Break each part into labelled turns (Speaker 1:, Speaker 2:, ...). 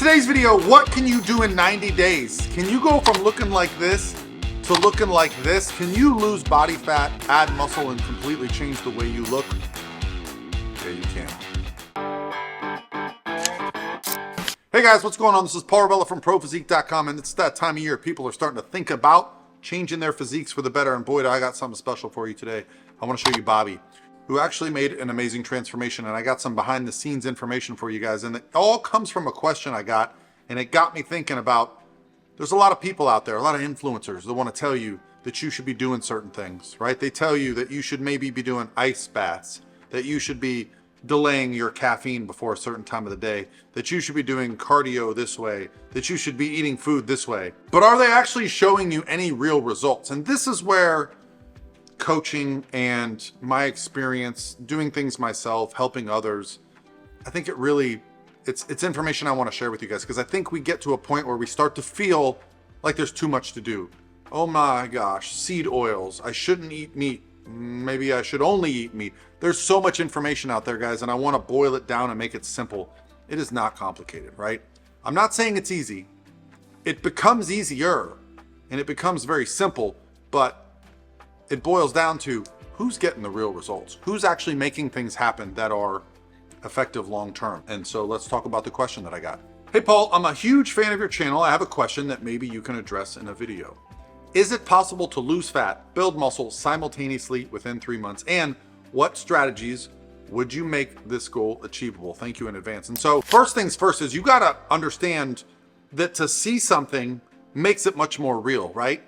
Speaker 1: today's video, what can you do in 90 days? Can you go from looking like this to looking like this? Can you lose body fat, add muscle, and completely change the way you look? Yeah, you can. Hey guys, what's going on? This is Paul Rebella from ProPhysique.com, and it's that time of year people are starting to think about changing their physiques for the better. And boy, I got something special for you today. I want to show you Bobby, who actually made an amazing transformation, and I got some behind the scenes information for you guys, and it all comes from a question I got, and it got me thinking about, there's a lot of people out there, a lot of influencers that want to tell you that you should be doing certain things, right? They tell you that you should maybe be doing ice baths, that you should be delaying your caffeine before a certain time of the day, that you should be doing cardio this way, that you should be eating food this way. But are they actually showing you any real results? And this is where coaching and my experience doing things myself, helping others, I think it really, it's information I want to share with you guys, because I think we get to a point where we start to feel like there's too much to do. Oh my gosh, seed oils, I shouldn't eat meat, maybe I should only eat meat. There's so much information out there, guys, and I want to boil it down and make it simple. It is not complicated, right? I'm not saying it's easy. It becomes easier and it becomes very simple, but it boils down to who's getting the real results, who's actually making things happen that are effective long term. And so let's talk about the question that I got. Hey Paul, I'm a huge fan of your channel. I have a question that maybe you can address in a video. Is it possible to lose fat, build muscle simultaneously within 3 months? And what strategies would you make this goal achievable? Thank you in advance. And so first things first is you gotta understand that to see something makes it much more real, right?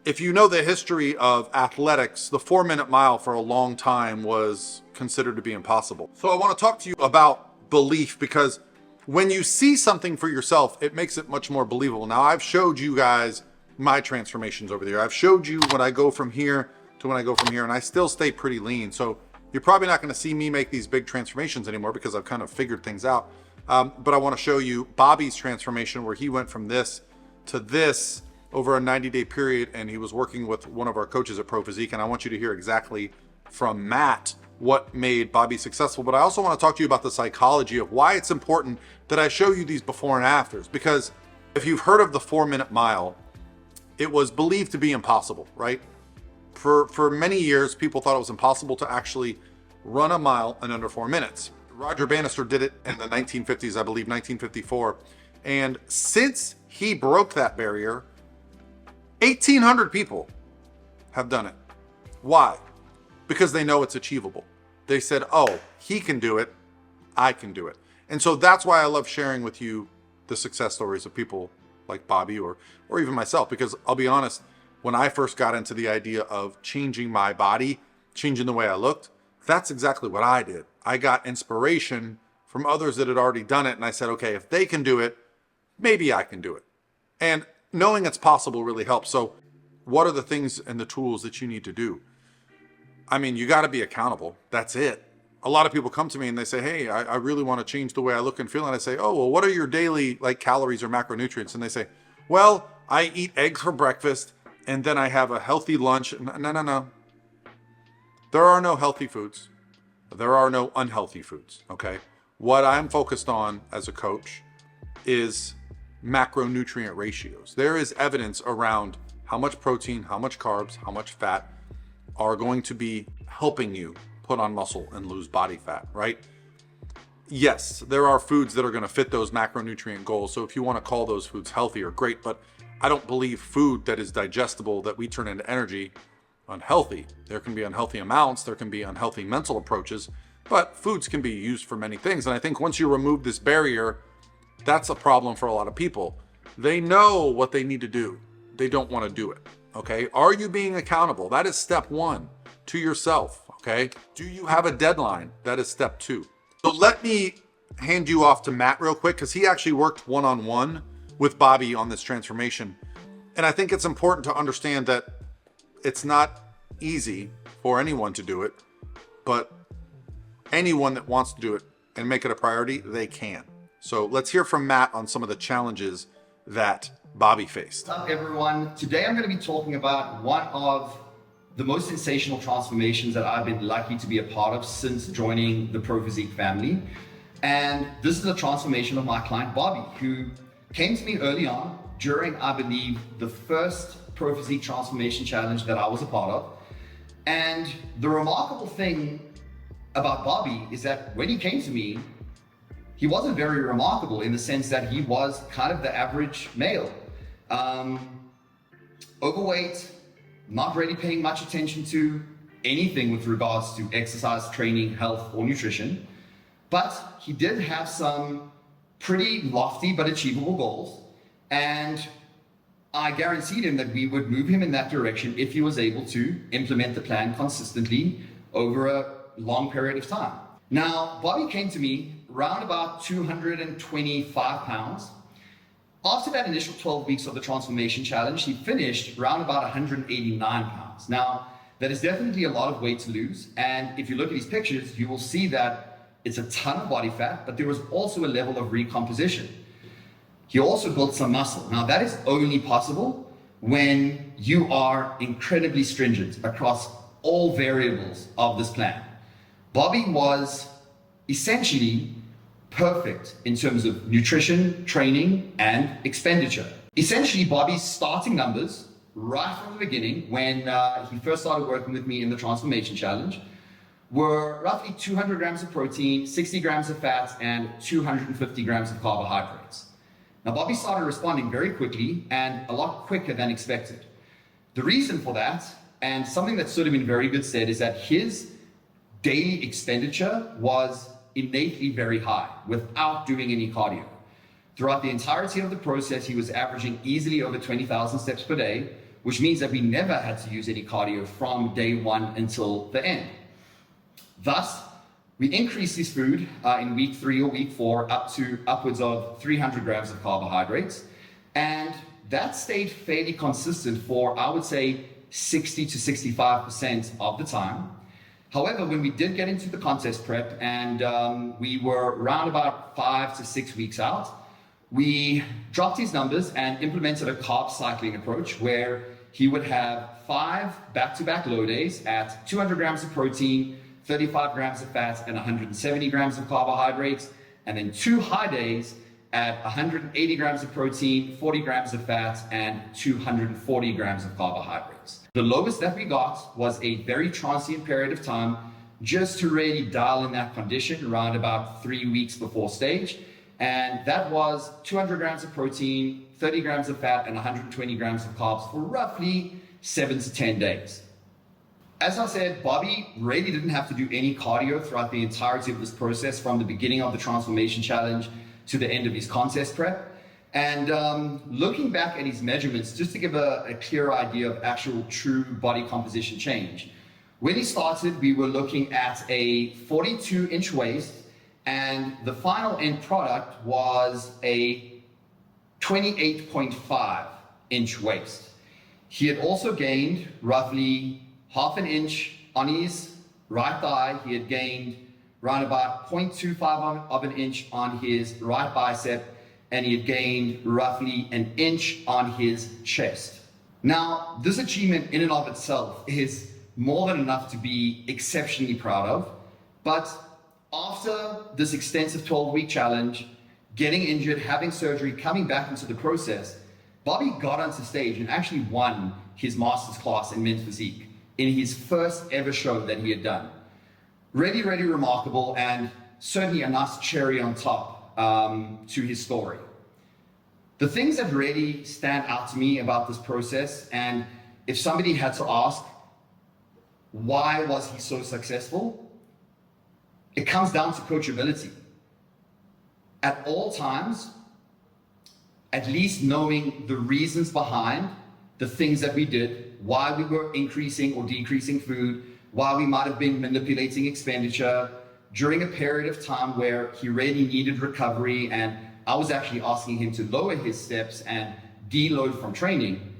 Speaker 1: If you know the history of athletics, the 4-minute mile for a long time was considered to be impossible. So I want to talk to you about belief, because when you see something for yourself, it makes it much more believable. Now, I've showed you guys my transformations over there. I've showed you when I go from here to when I go from here, and I still stay pretty lean. So you're probably not going to see me make these big transformations anymore because I've kind of figured things out. But I want to show you Bobby's transformation, where he went from this to this over a 90-day period, and he was working with one of our coaches at ProPhysique, and I want you to hear exactly from Matt what made Bobby successful. But I also want to talk to you about the psychology of why it's important that I show you these before and afters, because if you've heard of the 4-minute mile, it was believed to be impossible, right? For many years, people thought it was impossible to actually run a mile in under 4 minutes. Roger Bannister did it in the 1950s, I believe 1954. And since he broke that barrier, 1,800 people have done it. Why? Because they know it's achievable. They said, oh, he can do it, I can do it. And so that's why I love sharing with you the success stories of people like Bobby or even myself, because I'll be honest, when I first got into the idea of changing my body, changing the way I looked, that's exactly what I did. I got inspiration from others that had already done it, and I said, okay, if they can do it, maybe I can do it. And knowing it's possible really helps. So what are the things and the tools that you need to do? I mean, you got to be accountable. That's it. A lot of people come to me and they say, hey, I really want to change the way I look and feel. And I say, oh, well, what are your daily calories or macronutrients? And they say, well, I eat eggs for breakfast and then I have a healthy lunch. No. There are no healthy foods. There are no unhealthy foods, okay? What I'm focused on as a coach is macronutrient ratios. There is evidence around how much protein, how much carbs, how much fat are going to be helping you put on muscle and lose body fat, right? Yes, there are foods that are going to fit those macronutrient goals. So if you want to call those foods healthy or great, but I don't believe food that is digestible, that we turn into energy, unhealthy. There can be unhealthy amounts, there can be unhealthy mental approaches, but foods can be used for many things. And I think once you remove this barrier, that's a problem for a lot of people. They know what they need to do. They don't want to do it, okay? Are you being accountable? That is step 1 to yourself, okay? Do you have a deadline? That is step 2. So let me hand you off to Matt real quick, because he actually worked one-on-one with Bobby on this transformation. And I think it's important to understand that it's not easy for anyone to do it, but anyone that wants to do it and make it a priority, they can. So let's hear from Matt on some of the challenges that Bobby faced.
Speaker 2: What's up, everyone? Today I'm going to be talking about one of the most sensational transformations that I've been lucky to be a part of since joining the ProPhysique family. And this is a transformation of my client, Bobby, who came to me early on during, I believe, the first Pro Physique Transformation Challenge that I was a part of. And the remarkable thing about Bobby is that when he came to me, he wasn't very remarkable in the sense that he was kind of the average male. Overweight, not really paying much attention to anything with regards to exercise, training, health, or nutrition. But he did have some pretty lofty but achievable goals. And I guaranteed him that we would move him in that direction if he was able to implement the plan consistently over a long period of time. Now, Bobby came to me around about 225 pounds. After that initial 12 weeks of the transformation challenge, he finished around about 189 pounds. Now, that is definitely a lot of weight to lose. And if you look at these pictures, you will see that it's a ton of body fat, but there was also a level of recomposition. He also built some muscle. Now, that is only possible when you are incredibly stringent across all variables of this plan. Bobby was essentially perfect in terms of nutrition, training, and expenditure. Essentially, Bobby's starting numbers right from the beginning, when he first started working with me in the Transformation Challenge, were roughly 200 grams of protein, 60 grams of fat, and 250 grams of carbohydrates. Now, Bobby started responding very quickly and a lot quicker than expected. The reason for that, and something that stood him in very good stead, is that his daily expenditure was innately very high without doing any cardio. Throughout the entirety of the process, he was averaging easily over 20,000 steps per day, which means that we never had to use any cardio from day one until the end. Thus, we increased his food in week 3 or week 4 up to upwards of 300 grams of carbohydrates. And that stayed fairly consistent for, I would say, 60 to 65% of the time. However, when we did get into the contest prep and we were around about 5 to 6 weeks out, we dropped his numbers and implemented a carb cycling approach where he would have 5 back-to-back low days at 200 grams of protein, 35 grams of fat, and 170 grams of carbohydrates, and then 2 high days at 180 grams of protein, 40 grams of fat, and 240 grams of carbohydrates. The lowest that we got was a very transient period of time just to really dial in that condition around about 3 weeks before stage. And that was 200 grams of protein, 30 grams of fat, and 120 grams of carbs for roughly 7 to 10 days. As I said, Bobby really didn't have to do any cardio throughout the entirety of this process, from the beginning of the Transformation Challenge to the end of his contest prep. And looking back at his measurements, just to give a clear idea of actual true body composition change, when he started, we were looking at a 42-inch waist, and the final end product was a 28.5-inch waist. He had also gained roughly half an inch on his right thigh. He had gained around about 0.25 of an inch on his right bicep, and he had gained roughly an inch on his chest. Now, this achievement in and of itself is more than enough to be exceptionally proud of, but after this extensive 12-week challenge, getting injured, having surgery, coming back into the process, Bobby got onto stage and actually won his master's class in men's physique in his first ever show that he had done. Really, really remarkable, and certainly a nice cherry on top to his story. The things that really stand out to me about this process, and if somebody had to ask, why was he so successful? It comes down to coachability. At all times, at least knowing the reasons behind the things that we did, why we were increasing or decreasing food, why we might have been manipulating expenditure during a period of time where he really needed recovery, and I was actually asking him to lower his steps and deload from training.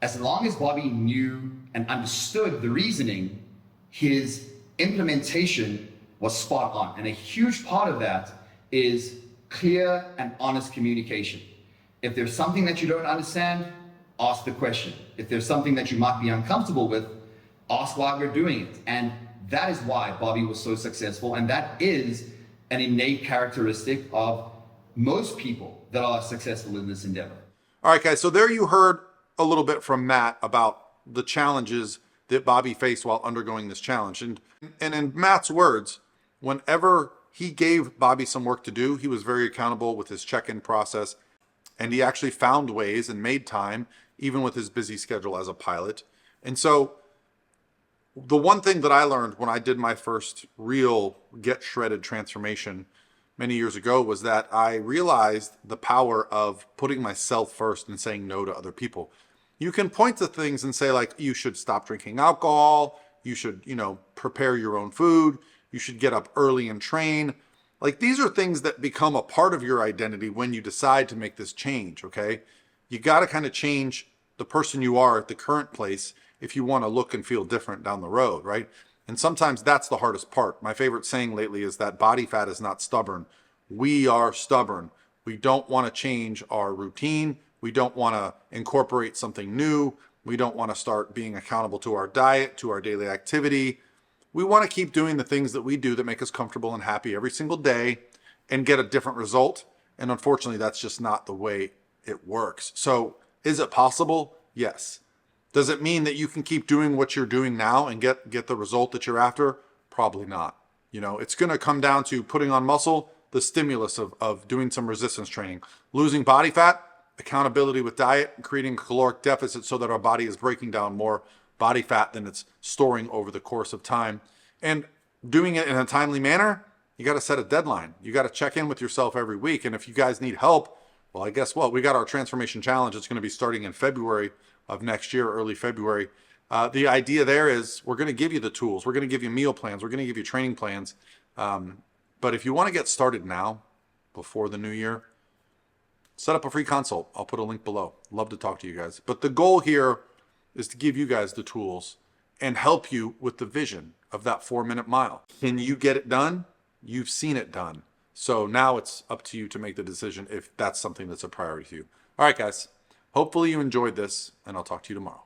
Speaker 2: As long as Bobby knew and understood the reasoning, his implementation was spot on. And a huge part of that is clear and honest communication. If there's something that you don't understand, ask the question. If there's something that you might be uncomfortable with, ask why we're doing it. And that is why Bobby was so successful. And that is an innate characteristic of most people that are successful in this endeavor.
Speaker 1: All right, guys. So there you heard a little bit from Matt about the challenges that Bobby faced while undergoing this challenge. And in Matt's words, whenever he gave Bobby some work to do, he was very accountable with his check-in process. And he actually found ways and made time, even with his busy schedule as a pilot. And so the one thing that I learned when I did my first real get shredded transformation many years ago was that I realized the power of putting myself first and saying no to other people. You can point to things and say, like, you should stop drinking alcohol, you should, prepare your own food, you should get up early and train. Like, these are things that become a part of your identity when you decide to make this change, okay? You got to kind of change the person you are at the current place if you want to look and feel different down the road, right? And sometimes that's the hardest part. My favorite saying lately is that body fat is not stubborn. We are stubborn. We don't want to change our routine. We don't want to incorporate something new. We don't want to start being accountable to our diet, to our daily activity. We want to keep doing the things that we do that make us comfortable and happy every single day and get a different result. And unfortunately, that's just not the way it works. So is it possible? Yes. Does it mean that you can keep doing what you're doing now and get the result that you're after? Probably not. It's going to come down to putting on muscle, the stimulus of doing some resistance training, losing body fat, accountability with diet, creating a caloric deficit so that our body is breaking down more body fat than it's storing over the course of time. And doing it in a timely manner, you got to set a deadline. You got to check in with yourself every week. And if you guys need help, well, I guess what? We got our transformation challenge. It's going to be starting in February of next year, early February. The idea there is we're going to give you the tools. We're going to give you meal plans. We're going to give you training plans. But if you want to get started now, before the new year, set up a free consult. I'll put a link below. Love to talk to you guys. But the goal here is to give you guys the tools and help you with the vision of that 4-minute mile. Can you get it done? You've seen it done. So now it's up to you to make the decision if that's something that's a priority to you. All right, guys. Hopefully you enjoyed this, and I'll talk to you tomorrow.